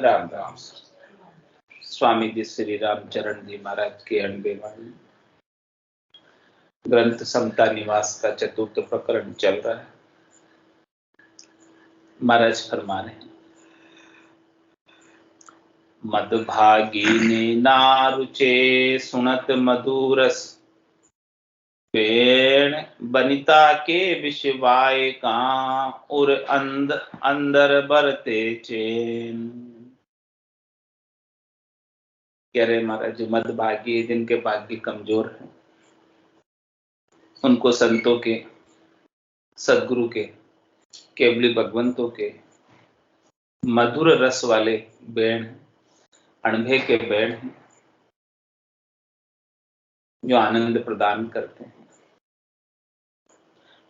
राम राम। स्वामी जी श्री रामचरण जी महाराज के 90 वाणी ग्रंथ समता निवास का चतुर्थ प्रकरण चल रहा है। महाराज फरमा रहे हैं, मदभागिनी नारुचे सुनत मधुरस पेण बनिता के विषवाय का और अंदर बरते चैन। कह रहे महाराज, जो मदभागी, जिनके भाग्य कमजोर है, उनको संतों के, सदगुरु के, केवली भगवंतों के मधुर रस वाले बैण, अणभे के बैण हैं, जो आनंद प्रदान करते हैं,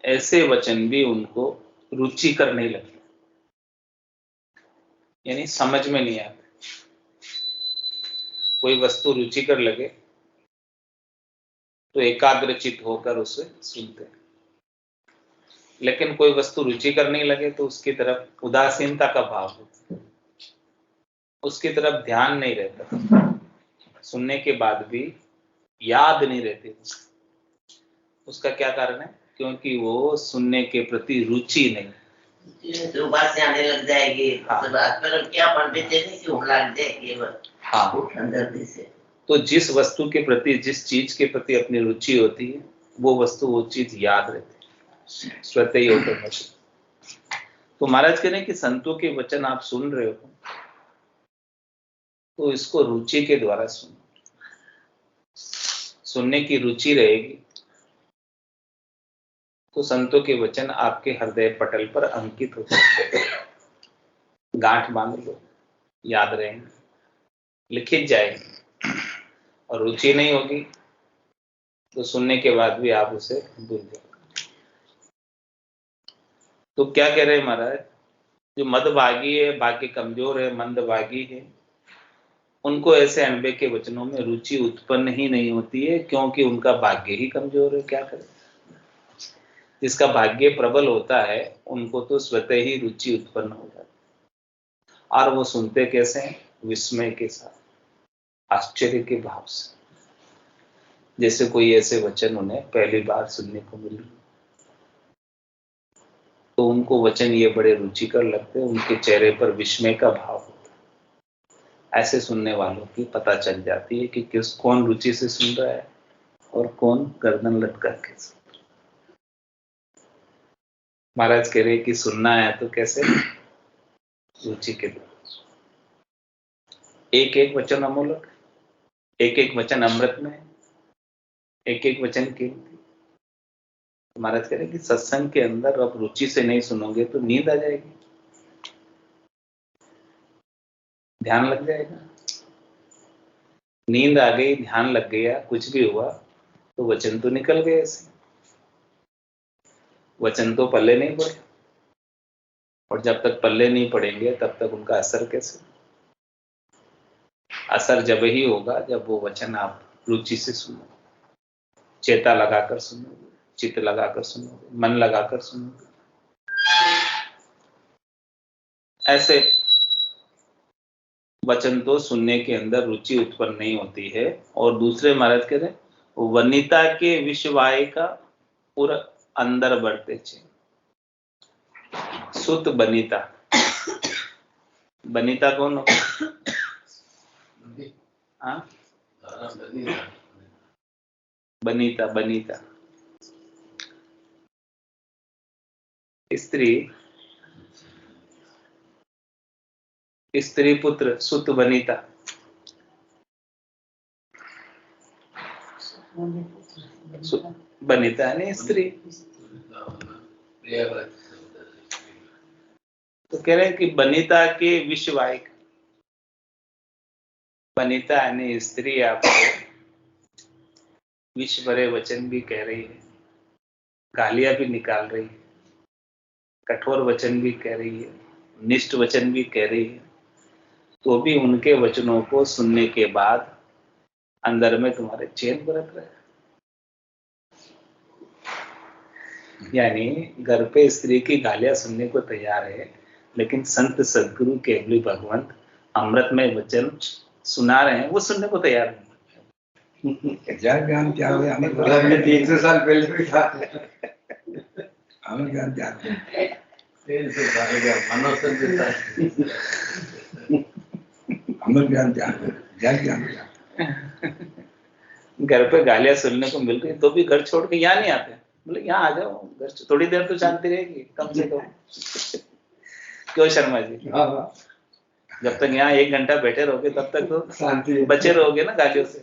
ऐसे वचन भी उनको रुचिकर नहीं लगते, यानी समझ में नहीं आते। कोई वस्तु रुचिकर लगे तो एकाग्रचित होकर उसे सुनते हैं, लेकिन कोई वस्तु रुचिकर नहीं लगे तो उसकी तरफ उदासीनता का भाव होता है, उसकी तरफ ध्यान नहीं रहता, सुनने के बाद भी याद नहीं रहती। उसका क्या कारण है? क्योंकि वो सुनने के प्रति रुचि नहीं, तो बात से आने लग जाएगी। हाँ। क्या पंडित जैसे कि लग जाएगी। हाँ, अंदर से तो जिस वस्तु के प्रति, जिस चीज के प्रति अपनी रुचि होती है, वो वस्तु, वो चीज याद रहती है, स्वतः ही होकर। तो महाराज कह रहे हैं कि संतों के वचन आप सुन रहे हो तो इसको रुचि के द्वारा सुनो। सुनने की रुचि रहेगी तो संतों के वचन आपके हृदय पटल पर अंकित हो सकते हैं, गांठ बांध लो, याद रहेंगे, लिखित जाएंगे। और रुचि नहीं होगी तो सुनने के बाद भी आप उसे भूल जाओगे। तो क्या कह रहे हैं महाराज, जो मदभागी है, भाग्य कमजोर है, मंदभागी है, उनको ऐसे अणबे के वचनों में रुचि उत्पन्न ही नहीं होती है, क्योंकि उनका भाग्य ही कमजोर है। क्या करें? जिसका भाग्य प्रबल होता है उनको तो स्वतः ही रुचि उत्पन्न हो जाती है, और वो सुनते कैसे हैं? विस्मय के साथ, आश्चर्य के भाव से, जैसे कोई ऐसे वचन उन्हें पहली बार सुनने को मिले तो उनको वचन ये बड़े रुचिकर लगते हैं, उनके चेहरे पर विस्मय का भाव होता है। ऐसे सुनने वालों की पता चल जाती है कि कौन रुचि से सुन रहा है और कौन गर्दन लटका के सुन रहा है। महाराज कह रहे कि सुनना है तो कैसे? रुचि के द्वारा। एक एक वचन अमूलक, एक एक वचन अमृत में, एक एक वचन कीमती। महाराज कह रहे कि सत्संग के अंदर अब रुचि से नहीं सुनोगे तो नींद आ जाएगी, ध्यान लग जाएगा। नींद आ गई, ध्यान लग गया, कुछ भी हुआ तो वचन तो निकल गए ऐसे, वचन तो पल्ले नहीं पड़े, और जब तक पल्ले नहीं पड़ेंगे तब तक उनका असर कैसे? असर जब ही होगा जब वो वचन आप रुचि से सुनो, चेता लगाकर सुनोगे, चित्त लगाकर सुनोगे, मन लगाकर सुनोगे। ऐसे वचन तो सुनने के अंदर रुचि उत्पन्न नहीं होती है। और दूसरे महाराज कह रहे वनिता के विषवाय का पूरा अंदर बढ़ते छे। सुत बनिता, बनिता कौन हो? हाँ, बनिता, बनिता स्त्री, स्त्री पुत्र, सुत बनिता। बनिता ने स्त्री। तो कह रहे हैं कि बनिता के विषवाय, बनिता यानी स्त्री आपको विष भरे वचन भी कह रही है, गालियां भी निकाल रही है, कठोर वचन भी कह रही है, निष्ठ वचन भी कह रही है, तो भी उनके वचनों को सुनने के बाद अंदर में तुम्हारे चैन बरत रहे। यानी घर पे स्त्री की गालियां सुनने को तैयार है, लेकिन संत सदगुरु केवली भगवंत अमृतमय वचन सुना रहे हैं, वो सुनने को तैयार नहीं। जय ज्ञान क्या हुआ? अमर मतलब ये 300 साल पहले भी था। अमर ज्ञान क्या हुआ? 300 साल का मानव सभ्यता। अमर ज्ञान क्या हुआ? जय ज्ञान क्या हुआ? घर पे गालियां सुनने को मिल रही तो भी घर छोड़ के यहाँ नहीं आते, बोले यहाँ आ जाओ, घर थोड़ी देर तो शांति रहेगी कम से कम। क्यों शर्मा जी? हाँ, जब तक यहाँ 1 घंटा बैठे रहोगे तब तक तो शांति बचे रहोगे ना गालियों से।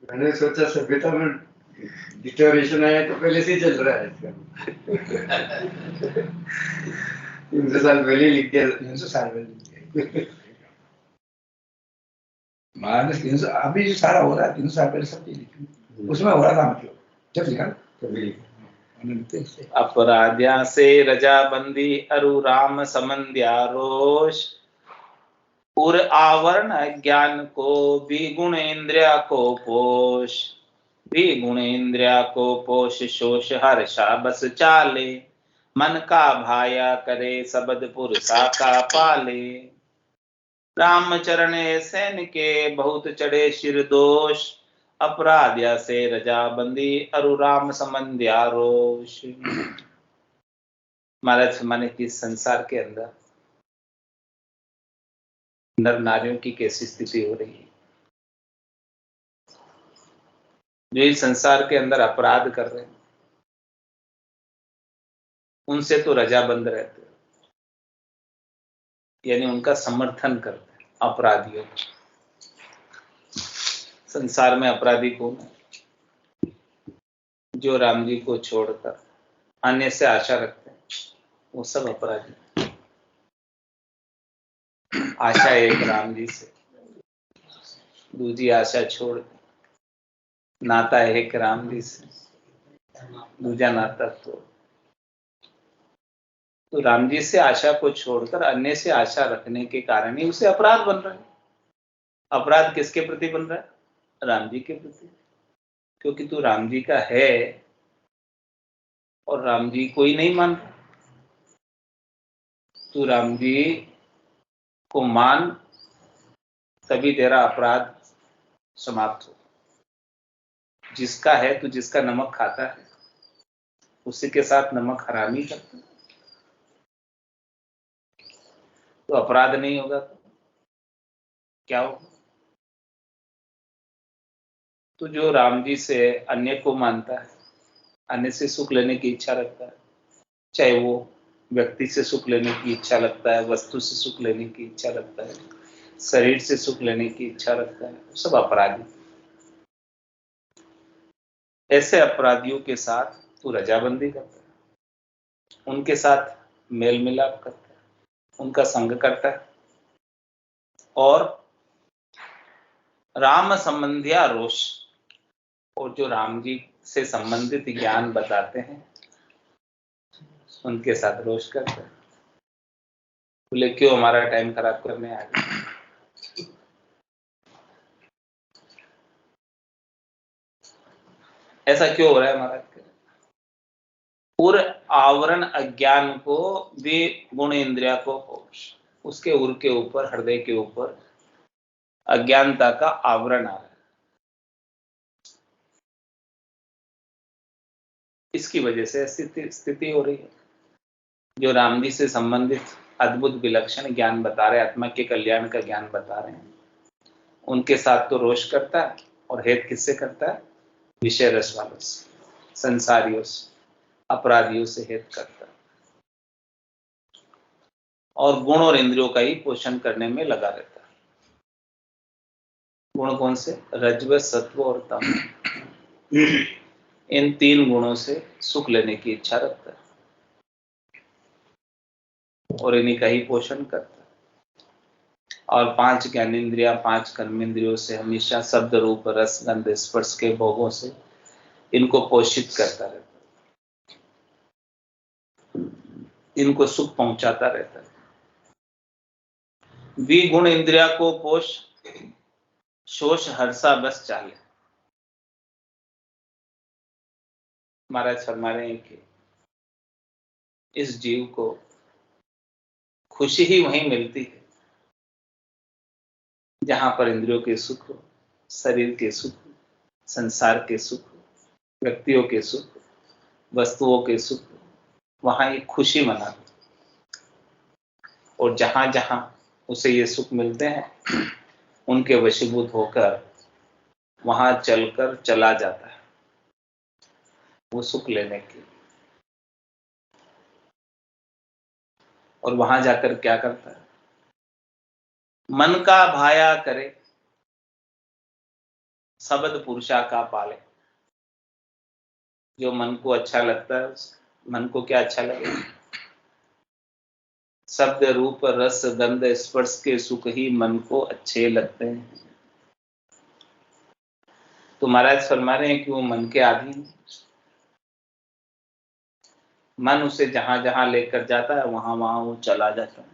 मैंने सोचा सभ्यता में डिटोरेशन आया तो पहले से ही चल रहा है इसका। 300 साल पहले ही लिख दिया। 300 साल पहले महाराज 300 अभी जो सारा हो रहा है 300 साल पहले सब चीज लिखी, उसमें हो रहा था मतलब जब लिखा अपराध्या से रजाबंदी अरु राम समंध्या रोष, उर आवरण अज्ञान को विगुण इंद्रिया को पोष, विगुण इंद्रिया को पोष शोष हर्षा बस चाले, मन का भाया करे सबद पुरुषा का पाले, राम चरण सैन के बहुत चढ़े शिर दोष, अपराध्या से रजाबंदी अरु राम संबंध्या रोष। महाराज माने कि संसार के अंदर नर नारियों की कैसी स्थिति हो रही है, जो इस संसार के अंदर अपराध कर रहे हैं उनसे तो रजाबंद रहते, यानी उनका समर्थन करते हैं अपराधियों को। संसार में अपराधी कौन है? जो राम जी को छोड़कर अन्य से आशा रखते हैं, वो सब अपराधी। आशा एक राम जी से, दूसरी आशा छोड़ दे, नाता एक राम जी से, दूजा नाता तो राम जी से आशा को छोड़कर अन्य से आशा रखने के कारण ही उसे अपराध बन रहा है। अपराध किसके प्रति बन रहा है? राम जी के प्रति, क्योंकि तू राम जी का है और राम जी को ही नहीं मान रहा। तू राम जी को मान, तभी तेरा अपराध समाप्त हो। जिसका है, तू जिसका नमक खाता है उसी के साथ नमक हरामी करता है, तो अपराध नहीं होगा तो क्या होगा? तो जो राम जी से अन्य को मानता है, अन्य से सुख लेने की इच्छा रखता है, चाहे वो व्यक्ति से सुख लेने की इच्छा रखता है, वस्तु से सुख लेने की इच्छा रखता है, शरीर से सुख लेने की इच्छा रखता है, वो सब अपराधी। ऐसे अपराधियों के साथ तू रजाबंदी करता है, उनके साथ मेल मिलाप करता है, उनका संग करता है और राम संबंधिया रोष, और जो राम जी से संबंधित ज्ञान बताते हैं उनके साथ रोष करता है। बोले क्यों हमारा टाइम खराब करने आ गए? ऐसा क्यों हो रहा है महाराज? उर आवरण अज्ञान को भी गुण इंद्रिया को पोष, उसके उर के ऊपर, हृदय के ऊपर अज्ञानता का आवरण आ रहा है। इसकी वजह से स्थिति हो रही है। जो राम जी से संबंधित अद्भुत विलक्षण ज्ञान बता रहे, आत्मा के कल्याण का ज्ञान बता रहे हैं, उनके साथ तो रोष करता है और हेत किससे करता है? विषय रस वालों से, संसारियों से, अपराधियों से हेत करता है और गुण और इंद्रियों का ही पोषण करने में लगा रहता है। गुण कौन से? रजव, सत्व और तम। इन 3 गुणों से सुख लेने की इच्छा रखता है और इन्हीं का ही पोषण करता है। और 5 ज्ञानेंद्रिया, 5 कर्मेंद्रियों से हमेशा शब्द, रूप, रस, गंध, स्पर्श के भोगों से इनको पोषित करता रहता है, इनको सुख पहुंचाता रहता है। विगुण इंद्रिया को पोष शोष हर्षा बस चाले। महाराज फरमा रहे हैं कि इस जीव को खुशी ही वहीं मिलती है जहां पर इंद्रियों के सुख हो, शरीर के सुख हो, संसार के सुख हो, व्यक्तियों के सुख हो, वस्तुओं के सुख हो, वहां ये खुशी मनाती। और जहां जहां उसे ये सुख मिलते हैं उनके वशीभूत होकर वहां चलकर चला जाता है वो सुख लेने के लिए। और वहां जाकर क्या करता है? मन का भाया करे, शब्द पुरुषा का पाले। जो मन को अच्छा लगता है, मन को क्या अच्छा लगेगा? शब्द रूप रस गंध स्पर्श के सुख ही मन को अच्छे लगते हैं। तो महाराज फरमा रहे हैं कि वो मन के अधीन, मन उसे जहां जहां लेकर जाता है वहां वहां वो चला जाता है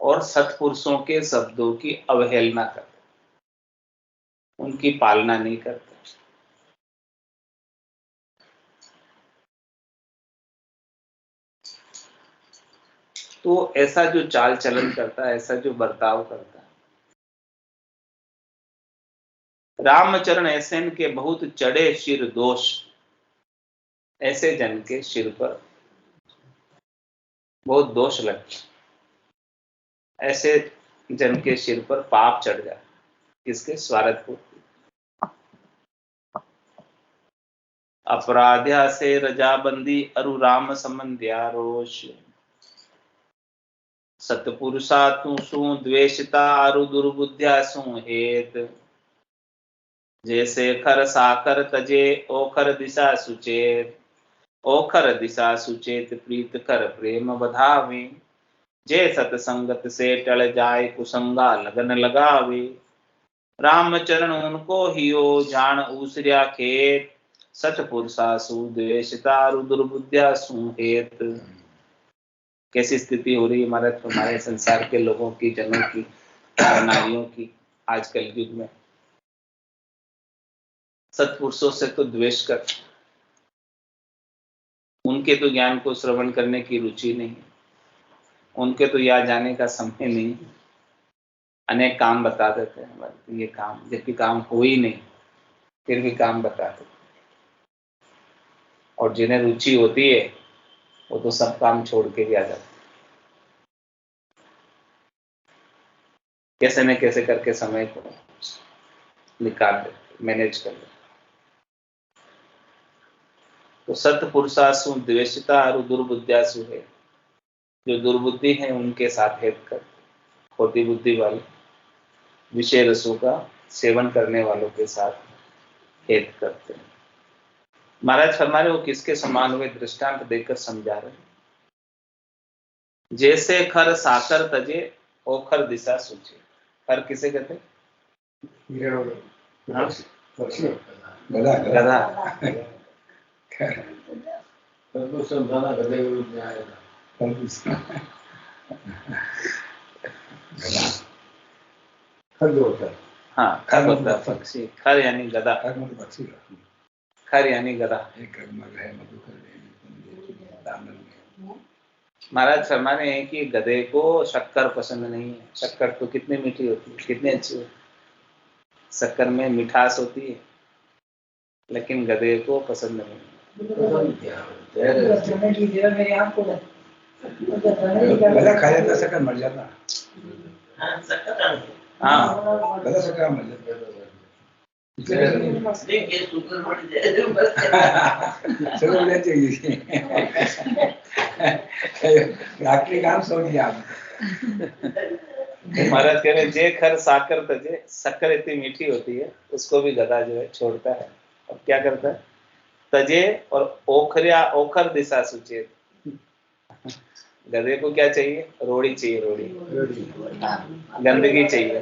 और सत्पुरुषों के शब्दों की अवहेलना करता, उनकी पालना नहीं करता। तो ऐसा जो चाल चलन करता है, ऐसा जो बर्ताव करता है, रामचरण ऐसे के बहुत चढ़े शिर दोष। ऐसे जन के सिर पर बहुत दोष लगता, ऐसे जन के सिर पर पाप चढ़ जाए। किसके? स्वार्थ पूर्ति। अपराध्या से रजाबंदी अरु राम संबंध्या रोष। सतपुरुषा तू सु द्वेषता अरु दुर्बुद्ध्या सु हेत। जैसे खर साकर तजे ओखर दिशा सुचेत। ओखर दिशा सुचेत प्रीत कर प्रेम बधावे। जे सतसंगत से टल जाए कुसंगा लगन लगावे। रामचरण उनको हियो जान ऊसरिया खेत। सतपुरुषा सुद्वेषता दुर्बुद्ध्या सुहेत। कैसी स्थिति हो रही है हमारे संसार के लोगों की, जनों की, नारियों की आजकल युग में। सत्पुरुषों से तो द्वेष कर, उनके तो ज्ञान को श्रवण करने की रुचि नहीं, उनके तो यहाँ जाने का समय नहीं। अनेक काम बता देते हैं, ये काम, जबकि काम हो ही नहीं, फिर भी काम बताते। और जिन्हें रुचि होती है वो तो सब काम छोड़ के भी आ जाते, कैसे न कैसे करके समय को निकाल देते, मैनेज कर लेते। तो सत्पुरुषासु द्वेषिता और दुर्बुद्ध्यासु है, जो दुर्बुद्धि है उनके साथ हेत कर, खोटी बुद्धि वाले विषय रसों का सेवन करने वालों के साथ हेत करते हैं। महाराज फरमा रहे वो किसके समान हुए? दृष्टांत देकर समझा रहे। जैसे खर साकर तजे ओखर दिशा सूचे। खर किसे कहते? गधा गधा। हाँ, खर मतलब पक्षी, खर यानी गधा, खर यानी गधा। महाराज फरमा रहे हैं कि गधे को शक्कर पसंद नहीं है। शक्कर तो कितनी मीठी होती है, कितनी अच्छी होती है, शक्कर में मिठास होती है, लेकिन गधे को पसंद नहीं है। गधा खा लेता, शक्कर मर जाता। हाँ, गधा शक्कर मर जाता। आखिरी काम सो गया। महाराज कह रहे जे खर साकर तजे, शक्कर इतनी मीठी होती है उसको भी गधा जो है छोड़ता है। और क्या करता है? तजे और ओखरिया, ओखर दिशा सुचेत। गधे को क्या चाहिए? रोड़ी चाहिए, रोड़ी। गंदगी चाहिए,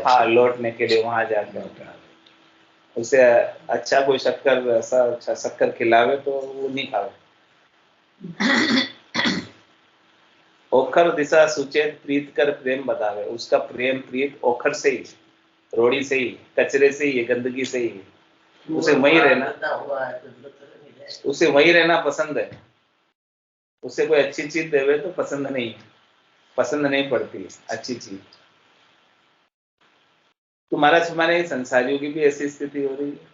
हाँ, लौटने के लिए वहां जाकर। उसे अच्छा कोई शक्कर, ऐसा अच्छा शक्कर खिलावे तो वो नहीं खावे। ओखर दिशा सुचेत प्रीत कर प्रेम बतावे। उसका प्रेम प्रीत ओखर से ही, रोड़ी से ही, कचरे से ही, गंदगी से ही। उसे वही रहना, उसे वही रहना पसंद है। उसे कोई अच्छी चीज देवे तो पसंद नहीं पड़ती अच्छी चीज। तुम्हारे संसारियों की भी ऐसी स्थिति हो रही है,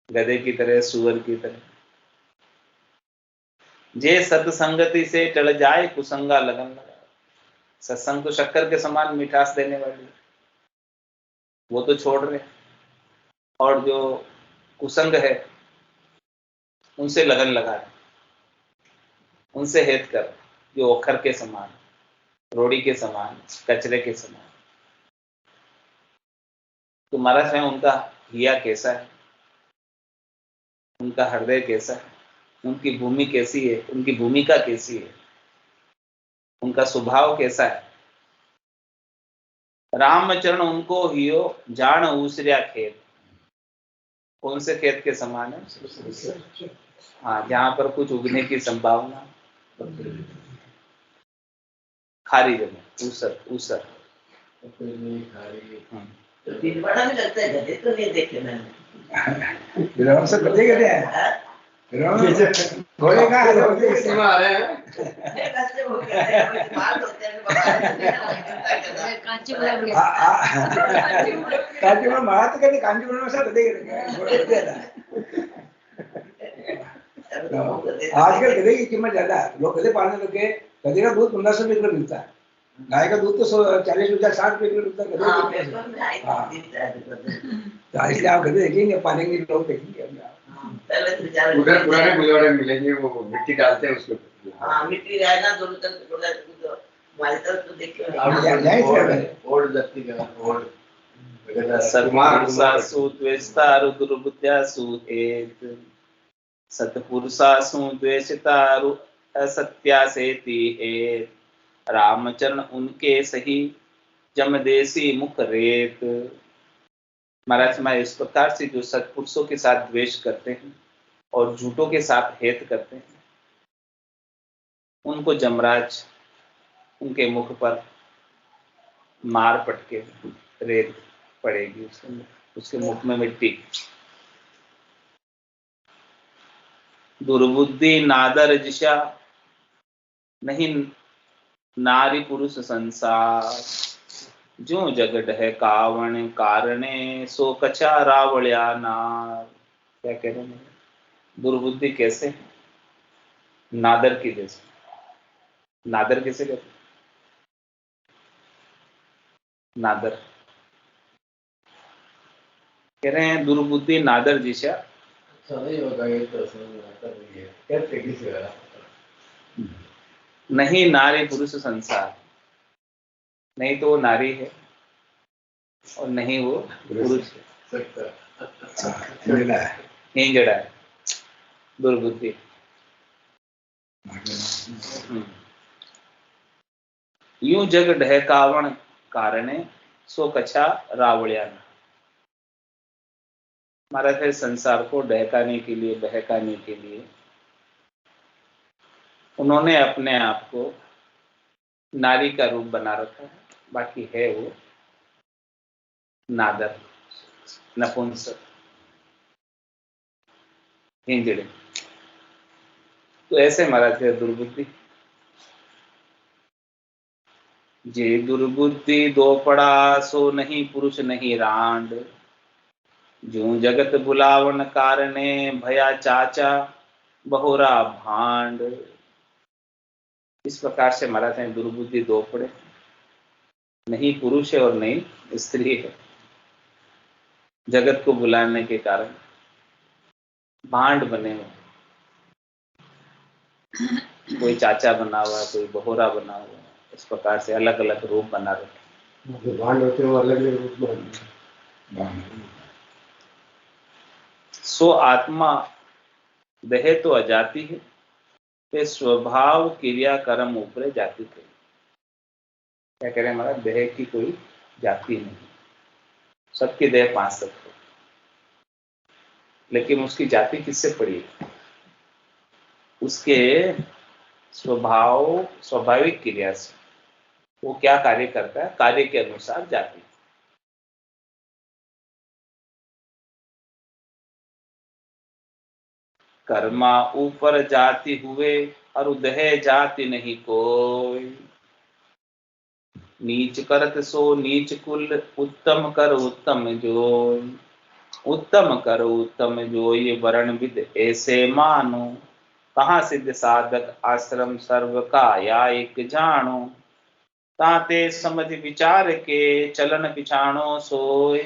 गधे की तरह, सुअर की तरह। जे सत्संगति से टल जाए कुसंगा लगन लगा। सत्संग तो शक्कर के समान मिठास देने वाली, वो तो छोड़ रहे, और जो कुसंग है उनसे लगन लगा, उनसे हेत कर, जो ओखर के समान, रोड़ी के समान, कचरे के समान। तुम्हारा स्वयं उनका हिया कैसा है, उनका हृदय कैसा है, उनकी भूमि कैसी है, उनकी भूमिका कैसी है, उनका स्वभाव कैसा है। रामचरण उनको हियो जान ऊसरिया खेत। कौन से खेत के समान है? हाँ, जहां पर कुछ उगने की संभावना, खारी जमीन, ऊसर। दिन बड़ा भी लगता है, गधे तो नहीं देखे मैंने। विराम से गधे हैं। हाँ? घोड़े का इसी में आ रहे हैं। नहीं, कैसे हो गया है? कोई बात होते हैं, कांचीपुरम महाराज कहते कांचीपुरम में सब गधे आजकल गधे की कीमत ज्यादा है, लोग गधे पालने लगे। गधे का दूध 1500 रुपये किलो मिलता है, गाय का दूध तो 40 रुपया 60 रुपये किलो मिलता है। तो इसलिए आप गधे देखेंगे, पालेंगे लोग, देखेंगे उधर पुराने बुलवाड़े मिलेंगे, वो मिट्टी डालते हैं उसके ऊपर। हाँ, मिट्टी रहना दोनों तरफ हमारी तरफ तो देखिए ओड लगती है, ओड सत्पुरुषासु द्वेषता रुद्रबुद्ध्यासु हेत। सत्पुरुषासु द्वेषता असत्यासेति हेत। रामचरण उनके सही जमदेसी मुख रेत। महाराज मैं इस प्रकार से जो सत्पुरुषों के साथ द्वेष करते हैं और झूठों के साथ हेत करते हैं, उनको जमराज उनके मुख पर मार पटके रेत पड़ेगी, उसके मुख में मिट्टी। दुर्बुद्धि नादर जिशा नहीं नारी पुरुष संसार। जो जगत है कावण कारणे सो कछा रावल्या नार। क्या कह रहे हैं? दुर्बुद्धि कैसे? नादर की जैसे। नादर किसे कहते? नादर कह रहे हैं दुर्बुद्धि नादर जिशा। नहीं नारी पुरुष संसार, नहीं तो वो नारी है और नहीं वो पुरुष है, हिंजड़ा है दुर्बुद्धि। यूं जग ढहकावण कारणे सो कछा रावड़िया। महाराज है संसार को डहकाने के लिए, बहकाने के लिए उन्होंने अपने आप को नारी का रूप बना रखा है, बाकी है वो नादर, नपुंसक, हिंजड़े। तो ऐसे महाराज है दुर्बुद्धि। जे दुर्बुद्धि दो पड़ा सो नहीं पुरुष नहीं रांड। जो जगत बुलावन कारणे भया चाचा बहुरा भांड। इस प्रकार से महाराज हैं दुर्बुद्धि दो पड़े, नहीं पुरुष है और नहीं स्त्री है। जगत को बुलाने के कारण भांड बने हुए, कोई चाचा बना हुआ, कोई बहुरा बना हुआ, इस प्रकार से अलग अलग रूप बना रखे। भांड होते हैं अलग अलग रूप में। सो आत्मा देह तो अजाति है, ते स्वभाव क्रिया कर्म ऊपर जाति थे। क्या कह रहे हैं महाराज? देह की कोई जाति नहीं, सबकी देह 5 तत्व, लेकिन उसकी जाति किससे पड़ी? उसके स्वभाव, स्वाभाविक क्रिया से। वो क्या कार्य करता है, कार्य के अनुसार जाति। कर्मा ऊपर जाति हुए अरुदह जाति नहीं कोई। नीच करत सो नीच कुल उत्तम कर उत्तम जोय। उत्तम कर उत्तम जोय वरण विद ऐसे मानो। कहाँ सिद्ध साधक आश्रम सर्व का या एक जानो। ताते समझ विचार के चलन पिछाणो सोय।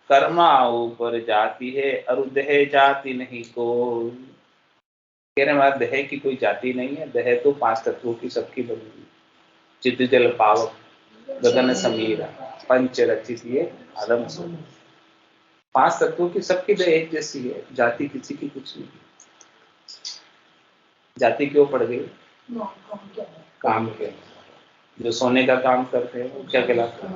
कर्मा ऊपर जाति है अरुदह जाति नहीं कोई। कह रहे महाराज दह की कोई जाति नहीं है। दह तो 5 तत्वों की सबकी बनी हुई। चित्त जल पावक गगन समीरा पंच रचित ये आदम सो। 5 तत्वों की सबकी दह एक जैसी है। जाति किसी की कुछ नहीं। जाति क्यों पड़ गई? काम के। जो सोने का काम करते हैं वो क्या कहलाते हैं?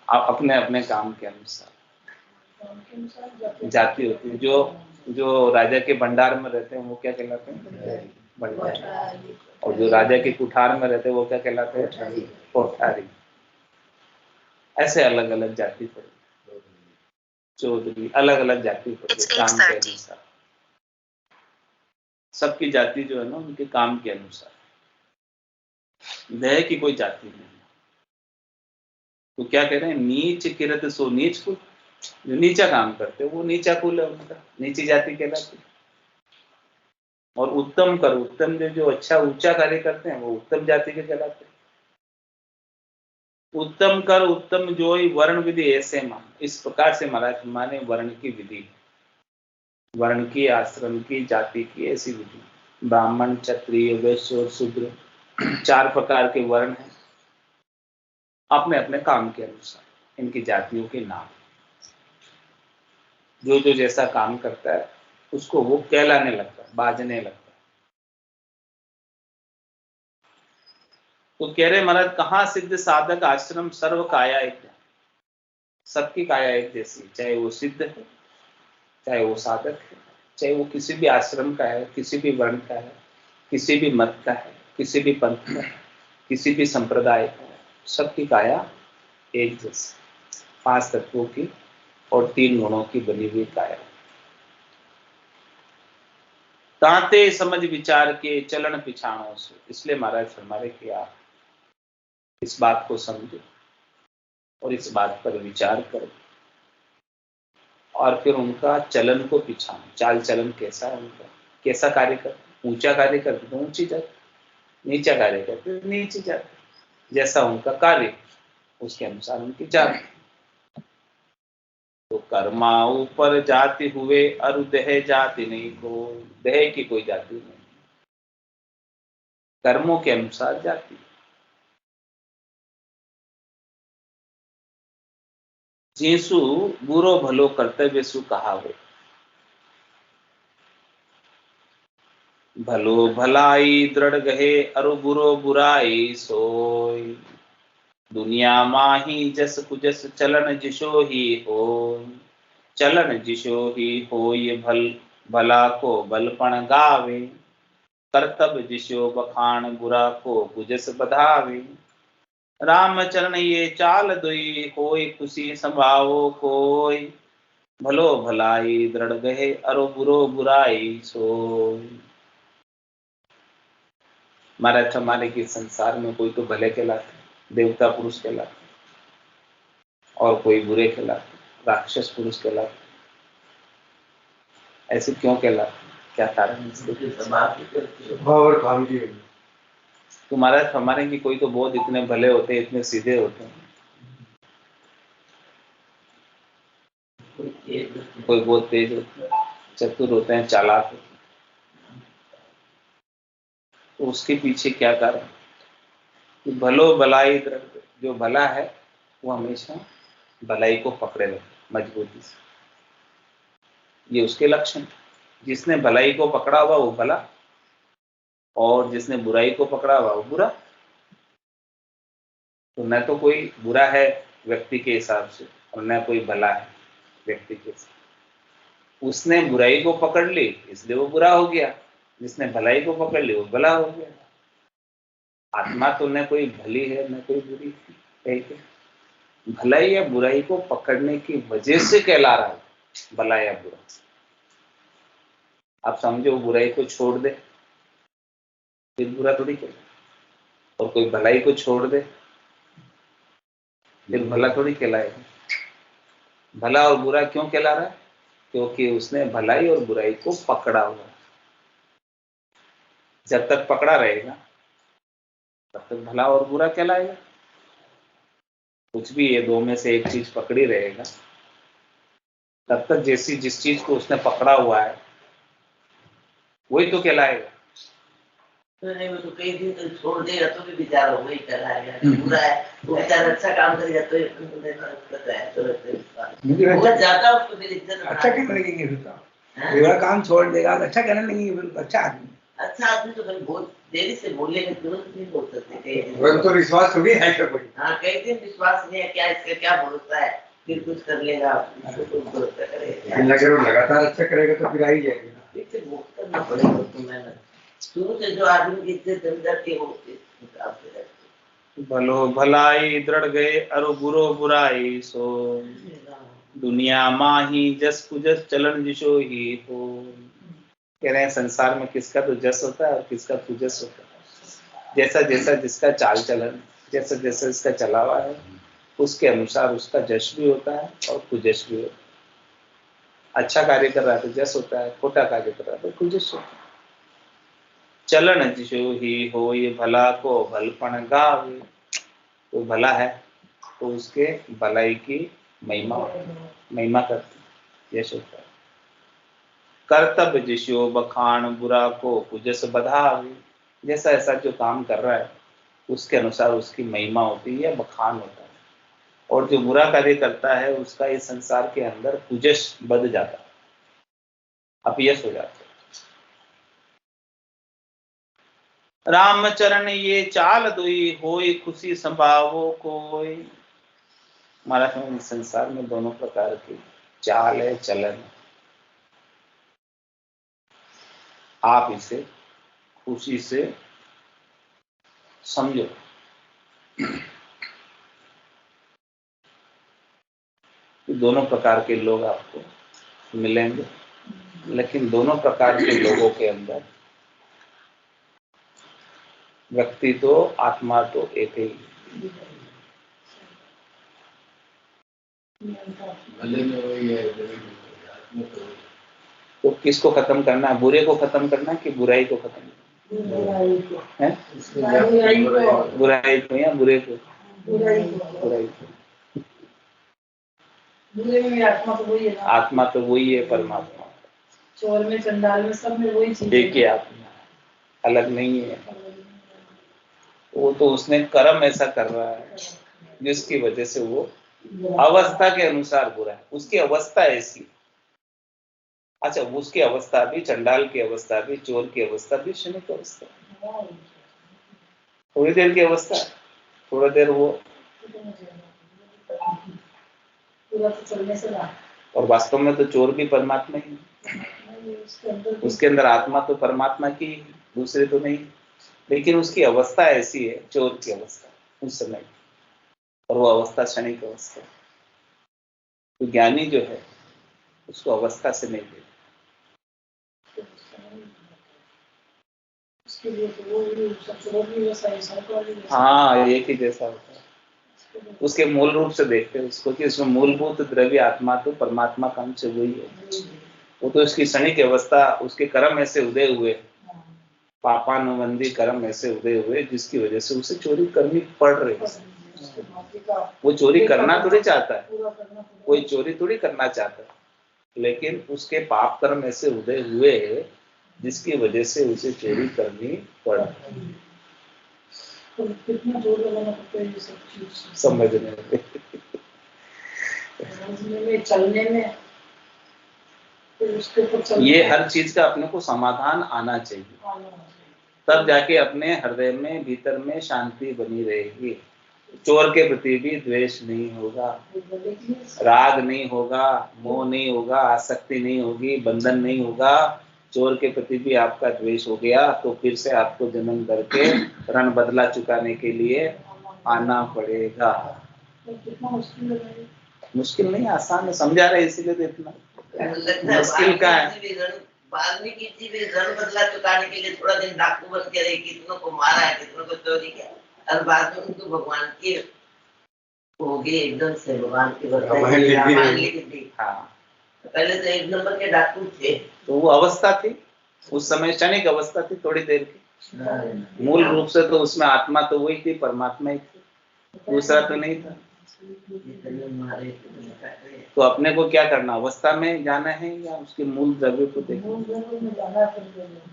आप अपने अपने काम के अनुसार जाति होती है। जो राजा के भंडार में रहते हैं वो क्या कहलाते हैं? भंडारी। और जो राजा के कुठार में रहते हैं वो क्या कहलाते हैं? कोठारी। ऐसे अलग अलग जाति पड़ी। चौधरी अलग अलग जाति पड़ी काम के अनुसार। सबकी जाति जो है ना उनके काम के अनुसार। दह की कोई जाति नहीं। तो क्या कह रहे हैं? नीच किरत सो नीच कुल। जो नीचा काम करते वो नीचा कुल है उनका, नीची जाति कहलाती। और उत्तम कर उत्तम जो अच्छा ऊंचा कार्य करते हैं वो उत्तम जाति के कहलाते। उत्तम कर उत्तम जो वर्ण विधि ऐसे मान। इस प्रकार से महाराज माने वर्ण की विधि, वर्ण की, आश्रम की, जाति की ऐसी विधि। ब्राह्मण, क्षत्रिय, वैश्य और शूद्र 4 प्रकार के वर्ण हैं। अपने अपने काम के अनुसार इनकी जातियों के नाम। जो जो जैसा काम करता है उसको वो कहलाने लगता है, बाजने लगता है। तो कह रहे महाराज कहाँ सिद्ध साधक आश्रम सर्व काया एक। सबकी काया एक जैसी, चाहे वो सिद्ध है, चाहे वो साधक है, चाहे वो किसी भी आश्रम का है, किसी भी वर्ण का है, किसी भी मत का है, किसी भी पंथ का है, किसी भी संप्रदाय का है, सबकी काया एक जैसी। 5 तत्वों की और 3 गुणों की बनी हुई काया। ताते समझ विचार के चलन पिछाणों से। इसलिए महाराज फरमाए कि आप इस बात को समझो और इस बात पर विचार करो और फिर उनका चलन को पिछानो। चाल चलन कैसा है उनका, कैसा कार्य करते। ऊंचा कार्य करते तो ऊंची जाति, नीचा कार्य करते तो नीची जाति। जैसा उनका कार्य उसके अनुसार उनकी जाति। तो कर्मा ऊपर जाति हुए अरुदह जाति नहीं कोई। दह की कोई जाति नहीं, कर्मों के अनुसार जाति। जीसु बुरो भलो कर्तव्य सु कहावे। भलो भलाई दृढ़ गहे अरु बुरो बुराई सोय। दुनिया माही जस कुजस चलन जिशो ही हो। चलन जिशो ही हो ये भला को बलपण गावे। कर्तव्य जिशो बखान बुरा को गुजस बधावे। रामचरण ये चाल दुई होय खुशी संभावो कोय। भलो भलाई दृढ़ गहे अरो बुरो बुराई सोय। महाराज हमारे के संसार में कोई तो भले कहलाते, देवता पुरुष कहलाते, और कोई बुरे कहलाते, राक्षस पुरुष कहलाते। ऐसे क्यों कहलाते? क्या कारण है? और काम की तो महाराज हमारे की कोई तो बहुत इतने भले होते हैं, इतने सीधे होते हैं, कोई बहुत तेज होते हैं, चतुर होते हैं, चालाक होते हैं। तो उसके पीछे क्या कारण? कि भलो भलाई, जो भला है वो हमेशा भलाई को पकड़े रखे मजबूती से। ये उसके लक्षण। जिसने भलाई को पकड़ा हुआ वो भला, और जिसने बुराई को पकड़ा हुआ वो बुरा। तो न तो कोई बुरा है व्यक्ति के हिसाब से और न कोई भला है व्यक्ति के हिसाब। उसने बुराई को पकड़ ली इसलिए वो बुरा हो गया, जिसने भलाई को पकड़ ली वो भला हो गया। आत्मा तो न कोई भली है न कोई बुरी है। भलाई या बुराई को पकड़ने की वजह से कहला रहा है भला या बुरा। आप समझो बुराई को छोड़ दे फिर बुरा थोड़ी कहला, और कोई भलाई को छोड़ दे फिर भला थोड़ी कहलाएगा। भला और बुरा क्यों कहला रहा है? क्योंकि उसने भलाई और बुराई को पकड़ा हुआ है। जब तक पकड़ा रहेगा तब तक भला और बुरा कहलाएगा। कुछ भी ये दो में से एक चीज पकड़ी रहेगा तब तक जैसी जिस चीज को उसने पकड़ा हुआ है वही तो कहलाएगा। तो नहीं, वो तो कई दिन तक छोड़ देगा तो भी बेचारा वही कहलाएगा। बुरा है वो बेचारा अच्छा काम करेगा तो बहुत ज्यादा उसको मेरी इज्जत अच्छा कहने लगेंगे फिर तो। बुरा काम छोड़ देगा तो अच्छा कहने लगेंगे फिर तो। अच्छा आदमी, अच्छा आदमी तो कभी बहुत देरी से बोलेंगे, तुरंत नहीं बोल सकते। वो तो विश्वास थोड़ी है क्या कोई। हाँ, कई दिन विश्वास नहीं है, क्या इसका क्या भरोसा है, फिर कुछ कर लेगा, भरोसा करेगा। अगर वो लगातार अच्छा करेगा तो फिर आ ही जाएगा। फिर बहुत करना पड़ेगा उसको मेहनत। शुरू से जो आदमी की इज्जत अंदर की हो इस हिसाब से रखते। भलो भलाई दृढ़ गए अरु बुरो बुराई सो, दुनिया माही जस कुजस चलन जिशो ही हो। कह रहे हैं संसार में किसका तो जस होता है और किसका कुजस होता है। जैसा जैसा जिसका चाल चलन, जैसा जैसा इसका चला हुआ है उसके अनुसार उसका जश भी होता है और कुजश भी होता है। अच्छा कार्य कर रहा है तो जस होता है, खोटा कार्य कर रहा है तो कुजश होता है। चलन जिशो ही हो ये भला को भलपन गावे। तो भला है तो उसके भलाई की महिमा करती, यश होता है। कर्तव्य जिशो बखान बुरा को कुजस बधावे। जैसा ऐसा जो काम कर रहा है उसके अनुसार उसकी महिमा होती है, बखान होता है। और जो बुरा कार्य करता है उसका इस संसार के अंदर कुजस बध जाता है, अपयश हो जाता है। रामचरण ये चाल दुई होई खुशी संभावो कोई। हमारा संसार में दोनों प्रकार की चाल है, चलन है। आप इसे खुशी से समझो। दोनों प्रकार के लोग आपको मिलेंगे, लेकिन दोनों प्रकार के लोगों के अंदर व्यक्ति तो आत्मा तो एक ही। तो किसको खत्म करना है? बुरे को खत्म करना है कि बुराई को खत्म करना है? बुराई को या बुरे को? बुराई को। बुरे में आत्मा तो वही है ना। आत्मा तो वही है, परमात्मा। चोर में, चंडाल में, सब में वही चीज। देखिए आत्मा अलग नहीं है। वो तो उसने कर्म ऐसा कर रहा है जिसकी वजह से वो अवस्था के अनुसार बुरा है। उसकी अवस्था ऐसी। अच्छा, उसकी अवस्था भी, चंडाल की अवस्था भी, चोर की अवस्था भी क्षणिक अवस्था, थोड़ी देर की अवस्था, थोड़ा देर वो, और वास्तव में तो चोर भी परमात्मा ही, उसके अंदर आत्मा तो परमात्मा की, दूसरे तो नहीं। लेकिन उसकी अवस्था ऐसी है, चोर की अवस्था उस समय, और वो अवस्था क्षणिक अवस्था। तो ज्ञानी जो है उसको अवस्था से नहीं दे। हाँ, एक ही जैसा होता है। उसके मूल रूप से देखते हैं उसको कि उसमें मूलभूत द्रव्य आत्मा तो परमात्मा का अंश वही है। वो तो उसकी क्षणिक अवस्था, उसके कर्म ऐसे उदय हुए, पापानुबंधी कर्म ऐसे उदय हुए जिसकी वजह से उसे चोरी करनी पड़ रही है। वो चोरी करना थोड़ी चाहता है, कोई चोरी थोड़ी करना चाहता है, लेकिन उसके पाप कर्म ऐसे उदय हुए हैं जिसकी वजह से उसे चोरी करनी पड़ा। कितना जोर लगाना पड़ता है ये सब चीज समझने में, चलने में। ये हर चीज का अपने को समाधान आना चाहिए, तब जाके अपने हृदय में, भीतर में शांति बनी रहेगी। चोर के प्रति भी द्वेष नहीं होगा, राग नहीं होगा, मोह नहीं होगा, आसक्ति नहीं होगी, बंधन नहीं होगा। चोर के प्रति भी आपका द्वेष हो गया तो फिर से आपको जन्म करके ऋण बदला चुकाने के लिए आना पड़ेगा। तो कितना मुश्किल है। मुश्किल नहीं, आसान है, समझा रहे इसीलिए तो इतना लगता है मुश्किल का है। वाल्मीकि जी भी रण बदला चुकाने के लिए थोड़ा दिन डाकू बन के रहे, कितनों को मारा है, कितनों को चोरी किया, और बाद में उनको भगवान की हो गई एकदम से, भगवान की रामायण लिख दी। हाँ, पहले तो एक नंबर के डाकू थे। तो वो अवस्था थी उस समय, क्षणिक अवस्था थी, थोड़ी देर की। मूल रूप से तो उसमें आत्मा तो वही थी, परमात्मा ही थी, दूसरा तो नहीं था। तो अपने को क्या करना, अवस्था में जाना है या उसके मूल द्रव्य को देखना?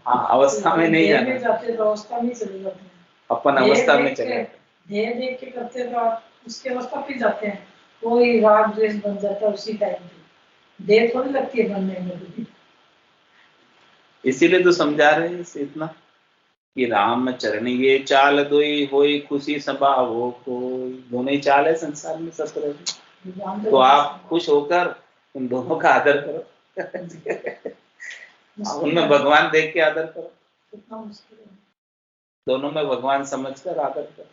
हाँ, अवस्था में नहीं जाना, जाते तो अवस्था में चले जाते हैं, अपन अवस्था में चले, ध्येय देख के करते तो आप उसके अवस्था पे जाते हैं, कोई राग द्वेष बन जाता है उसी टाइम पे, देर थोड़ी लगती है बनने में। इसीलिए तो समझा रहे हैं इसे इतना कि राम चरण ये चाल दोई होई खुशी स्वभाव हो कोई। दोनों ही चाल है संसार में सब तरह की, तो आप खुश होकर उन दोनों का आदर करो। उनमें भगवान देख के आदर करो, कितना मुश्किल है। दोनों में भगवान समझकर आदर करो।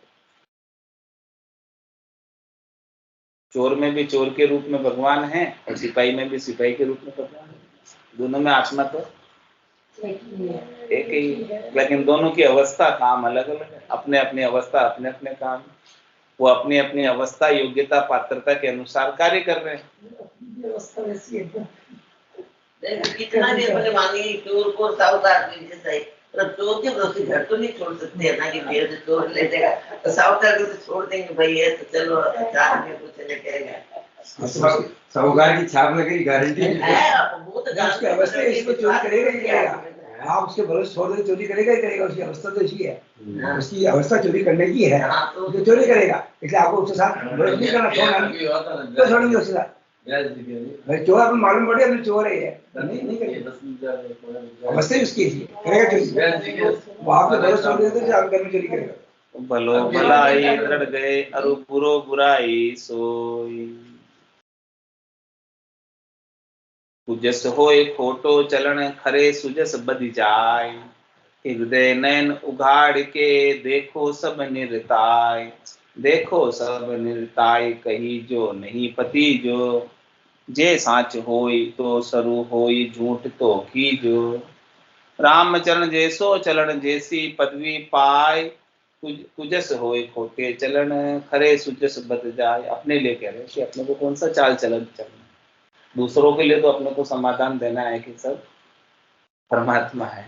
चोर में भी चोर के रूप में भगवान है और सिपाही में भी सिपाही के रूप में भगवान है। दोनों में आत्मा तो एक ही, लेकिन दोनों की अवस्था काम अलग अलग है। अपने अपनी अवस्था, अपने अपने काम, वो अपनी अपनी अवस्था, योग्यता, पात्रता के अनुसार कार्य कर रहे हैं। अवस्था वैसी है। कितना भी अपने मानिए चोर को साहूकार के जैसा ही, मतलब चोर के भरोसे घर तो नहीं छोड़ सकते है ना, कि मेरे से चोर ले जाएगा तो साहूकार को तो छोड़ देंगे, भाई ये तो चलो चार में कुछ लेके आएगा। साहूकार की छाप लगेगी, गारंटी है। वो तो उसकी अवस्था इसको चोरी करेगा ही करेगा। आप उसके भरोसे छोड़ दे चोरी करेगा ही करेगा, उसकी अवस्था तो इसी है, उसकी अवस्था चोरी करने की है, जो चोरी करेगा। इसलिए आपको उसके साथ भरोसा नहीं करना, छोड़ना तो छोड़ेंगे उसके साथ। भाई चोर अपन मालूम पड़े अपने चोर है, नहीं करेगा, अवस्था ही उसकी है, करेगा चोरी। वो आपके भरोसे छोड़ देते तो आप घर में चोरी करेगा। भलो भलाई दृढ़ गए अरु बुरो बुराई सोई। सुजस होए खोटो चलन खरे सुजस बदि जाय। हृदय नयन उघाड़ के देखो सब निरताय। देखो सब निरताय कही जो नहीं पति जो। जे साच होई तो सरू होई झूठ तो की जो। रामचरण जैसो चलन जैसी पदवी पाय। कुजस होए खोटे चलन खरे सुजस बद जाए। अपने लिए कह रहे हैं कि अपने को कौन सा चाल चलन चलना, दूसरों के लिए तो अपने को समाधान देना है कि सब परमात्मा है,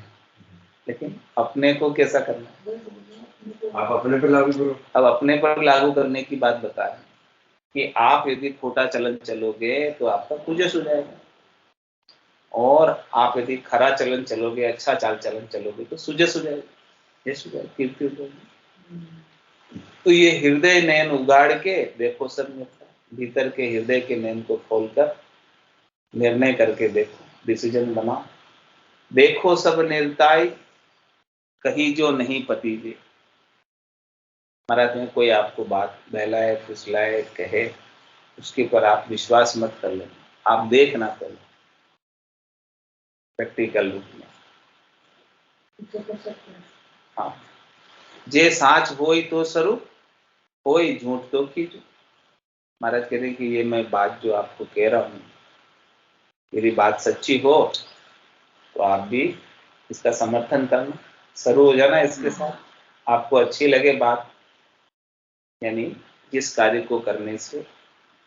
लेकिन अपने को कैसा करना है, आप अपने पे लागू करो। अब अपने पर लागू करने की बात बता रहे हैं कि आप यदि खोटा चलन चलोगे तो आपका कुजस हो जाएगा, और आप यदि खरा चलन चलोगे, अच्छा चाल चलन चलोगे तो सुजस हो जाएगा, यश हो जाएगा, कीर्ति हो जाएगी। तो ये हृदय नयन उगाड़ के देखो सब मिलता है। भीतर के हृदय के नयन को खोलकर निर्णय करके देखो, डिसीजन बनाओ। देखो सब निर्ताय कहीं जो नहीं पति दे। महाराज में कोई आपको बात बहलाए फुसलाए कहे, उसके ऊपर आप विश्वास मत कर लेना, आप देख ना कर लो प्रैक्टिकल रूप में। हाँ, जे साच होई तो स्वरूप होई झूठ तो कीजो। महाराज कह रहे कि ये मैं बात जो आपको कह रहा हूँ, यदि बात सच्ची हो तो आप भी इसका समर्थन करना, शुरू हो जाना इसके साथ। आपको अच्छी लगे बात, यानी जिस कार्य को करने से